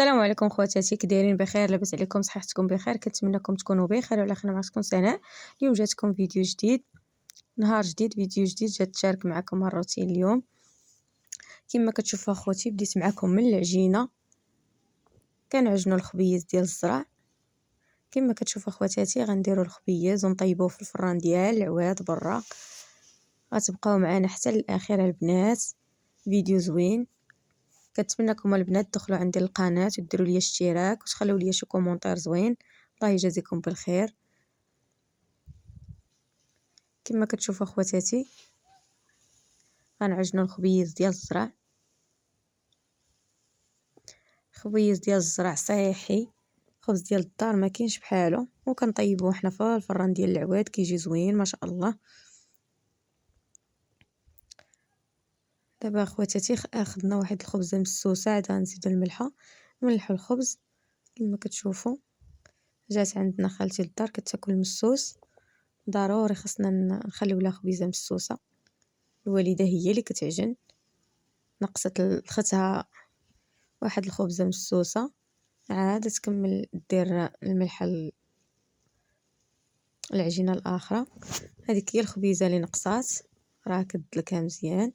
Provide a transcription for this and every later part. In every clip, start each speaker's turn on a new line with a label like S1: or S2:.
S1: السلام عليكم خواتاتي، كي دايرين؟ بخير؟ لاباس عليكم؟ صحتكم بخير؟ كنتمنىكم تكونوا بخير وعلى خير. معكم سناء. اليوم جاتكم فيديو جديد، نهار جديد، فيديو جديد. جات تشارك معكم الروتين اليوم. كما كتشوفوا اخوتي، بديت معكم من العجينه. كنعجنوا الخبيز ديال الزرع. كما كتشوفوا اخواتاتي، غنديروا الخبيز ونطيبوه في الفران ديال العواد برا. غتبقاو معنا حتى للاخير البنات، فيديو زوين. كنتمنىكم البنات تدخلوا عندي القناه وديروا لي اشتراك وتخليو لي شي كومونتير زوين. الله يجازيكم بالخير. كما كتشوفوا اخواتاتي، غنعجنوا الخبيز ديال الزرع. خبيز ديال الزرع صحي، خبز ديال الدار ما كاينش بحالو، وكنطيبوه حنا في الفران ديال العواد، كيجي زوين ما شاء الله. دابا اخواتاتي اخذنا واحد الخبزه مسوسه، عاد غنزيدو الملحه، نملحو الخبز. كما كتشوفوا جات عندنا خالتي للدار كتاكل مسوس، ضروري خصنا نخليو لها خبيزه مسوسه. الوالده هي اللي كتعجن، نقصت لختها واحد الخبزه مسوسه، عاد تكمل دير الملحه العجينه الاخرى. هذيك هي الخبيزه اللي نقصات، راه كدلكها مزيان.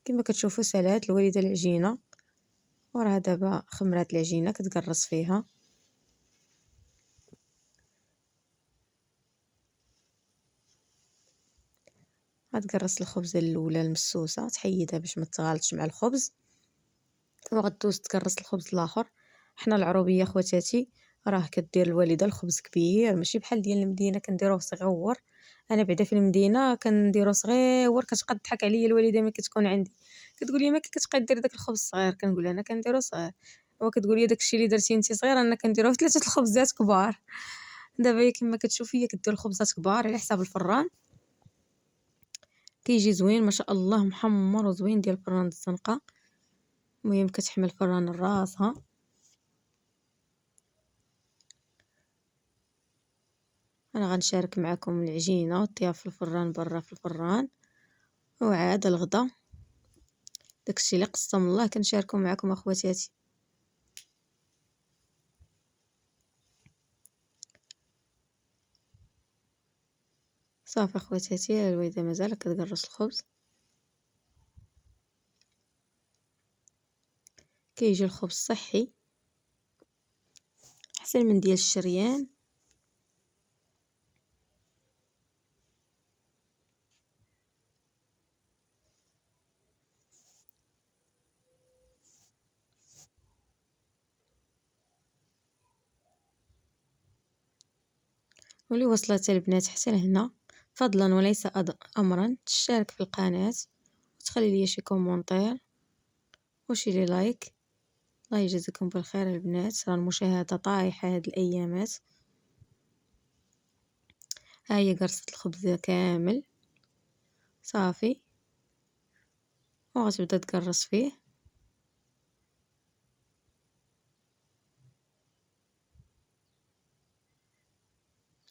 S1: كما كتشوفوا سالات الوالده العجينه، وراه دابا خمرات العجينه كتقرص فيها. غتقرص الخبزه الاولى المسوسه، تحيدها باش ما تغالطش مع الخبز، وغدوز تقرص الخبز الاخر. حنا العروبيه خواتاتي راه كدير الوالده الخبز كبير، ماشي بحال ديال المدينه كنديروه صغيور. انا بعدا في المدينه كنديرو صغيور، كتبقى تضحك عليا الوالده ملي كتكون عندي، كتقول لي ما كتبقى دير داك الخبز صغير، كنقول انا كنديرو صغير، هو كتقول لي داك الشيء اللي درتي انت صغير انا كنديروه في 3 الخبزات كبار. دابا كما كتشوفي هي كدير الخبزات كبار على حساب الفران، كيجي زوين ما شاء الله، محمر وزوين ديال الفران الزنقه. المهم كتحمل فران راسها. انا غنشارك معكم العجينه والطياب في الفران برا في الفران، وعاد الغدا داكشي اللي قسم الله كنشاركو معكم اخواتاتي. صافي اخواتاتي، الوالده مازال كتقرص الخبز. كيجي الخبز صحي احسن من ديال الشريان. واللي وصلت البنات حتى لهنا، فضلا وليس امرا تشارك في القناه وتخلي لي شي كومونتير وشي لي لايك. الله يجزيكم بالخير البنات، راه المشاهده طايحه هاد الايامات. ها هي قرصت الخبز كامل صافي، وغتبدا تقرص فيه.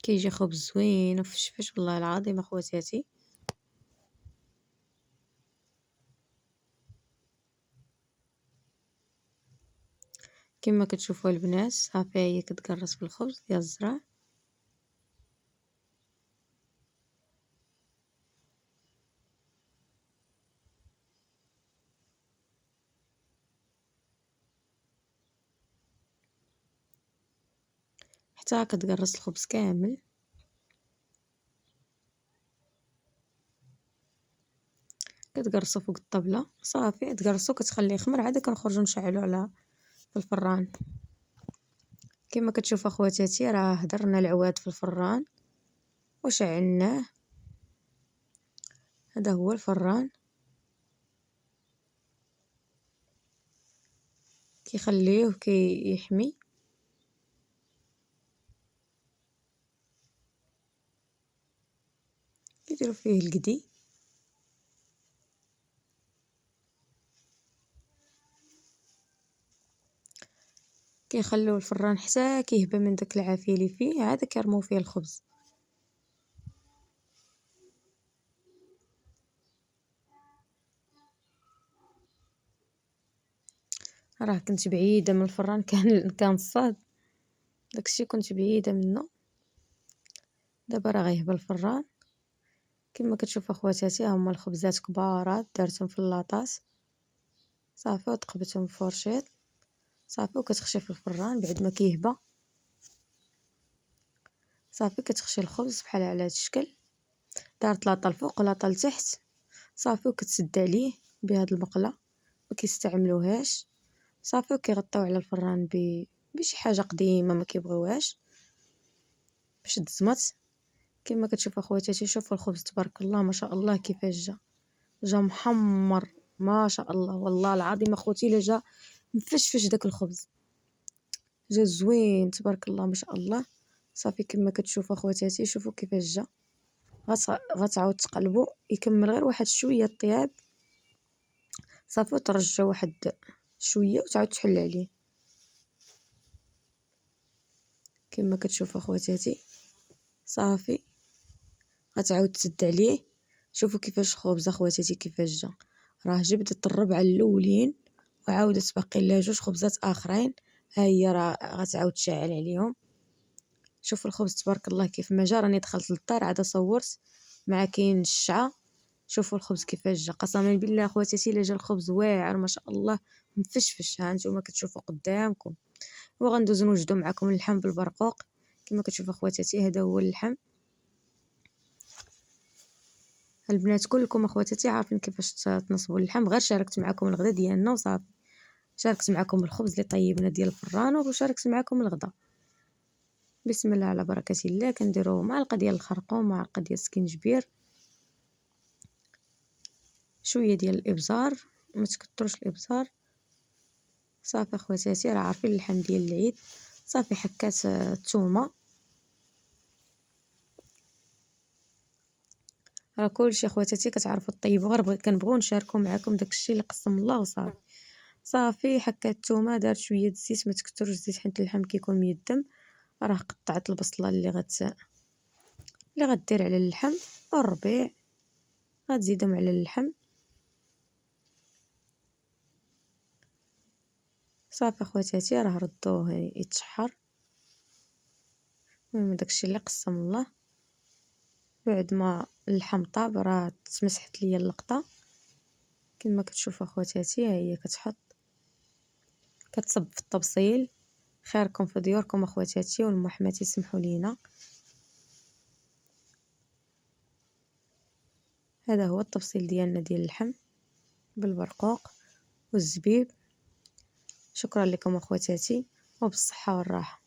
S1: كيجي خبز زوين وفشفش والله العظيم اخواتاتي. كما كتشوفوا البنات، صافي هي كتقرص في الخبز ديال الزرع. حتى كتقرص الخبز كامل. كتقرصو فوق الطبله صافي، تقرصو كتخليه يخمر، عاد كنخرجوا نشعلو على الفران. كما كتشوفوا اخواتاتي، راه هدرنا العواد في الفران وشعلناه. هذا هو الفران، كيخليوه كيحمي. كيديروا فيه القدي. كيخليو الفران حتى كيهبى من داك العافيه اللي فيه، عاد كيرموا فيه الخبز. راه كنت بعيدة من الفران، كان الصاد، داكشي كنت بعيدة منه. دابا راه غيهبل الفران. كما كتشوفوا اخواتاتي، هما الخبزات كبارات دارتهم في اللاطاس صافي، وتقبتهم بفورشيط صافي، وكتخشي في الفران بعد ما كيهبى صافي. كتخشي الخبز بحال على هذا الشكل، دارت لاطه الفوق ولاطه لتحت صافي، وكتسد عليه بهاد المقله، ما كيستعملوهاش صافي، وكيغطيو على الفران بشي حاجه قديمه ما كيبغيوهاش باش تزمت. كما كتشوفوا اخواتاتي، شوفوا الخبز تبارك الله ما شاء الله كيفاش جا محمر ما شاء الله. والله العظيم اخوتي الا جا مفشفش داك الخبز، جا زوين تبارك الله ما شاء الله. صافي كما كتشوفوا اخواتاتي، شوفوا كيفاش جا. غتعاود تقلبوا يكمل غير واحد شويه الطياب صافي، وترجعوا واحد شويه وتعاود تحل عليه. كما كتشوفوا اخواتاتي صافي، غتعاود تسد عليه. شوفوا كيفاش الخبز اخواتاتي كيفاش جا، راه جبدت الربعه الاولين وعاودت باقي لها جوج خبزات اخرين، ها هي راه غتعاود تشعل عليهم. شوفوا الخبز تبارك الله كيف ما جا. راني دخلت للدار عاد صورت مع كاين الشعه. شوفوا الخبز كيفاش جا، قسما بالله اخواتاتي الا جا الخبز واعر ما شاء الله مفشفش. ها نتوما كتشوفوا قدامكم. وغندوزو نوجدو معكم اللحم بالبرقوق. كما كتشوفوا اخواتاتي هذا هو اللحم. البنات كلكم اخواتاتي عارفين كيفاش تنصبوا اللحم، غير شاركت معكم الغدا ديالنا وصافي. شاركت معكم الخبز اللي طيبنا ديال الفران، وشاركت معكم الغدا. بسم الله على بركه الله. كنديروا معلقه ديال الخرقوم، معلقه ديال السكينجبير، شويه ديال الابزار، ما تكثروش الابزار صافي. اخواتاتي راه عارفين اللحم ديال العيد صافي. حكات الثومه، راه كلشي اخواتاتي كتعرفوا الطيبوا، غير كنبغيو نشاركوا معكم داكشي اللي قسم الله وصافي. صافي حكات الثومه، دارت شويه الزيت، ما تكثروش الزيت حيت اللحم كيكون ميدم. راه قطعت البصله اللي غدير على اللحم، والربيع غتزيدهم على اللحم صافي. اخواتاتي راه ردوه يتشحر. المهم داكشي اللي قسم الله. بعد ما اللحم طاب راه تمسحت ليا اللقطه. كما كتشوفوا اخواتاتي ها هي كتصب في الطبسيل. خيركم في ديوركم اخواتاتي، والمحماتي سمحوا لينا. هذا هو التبصيل ديالنا ديال اللحم بالبرقوق والزبيب. شكرا لكم اخواتاتي، وبالصحه والراحه.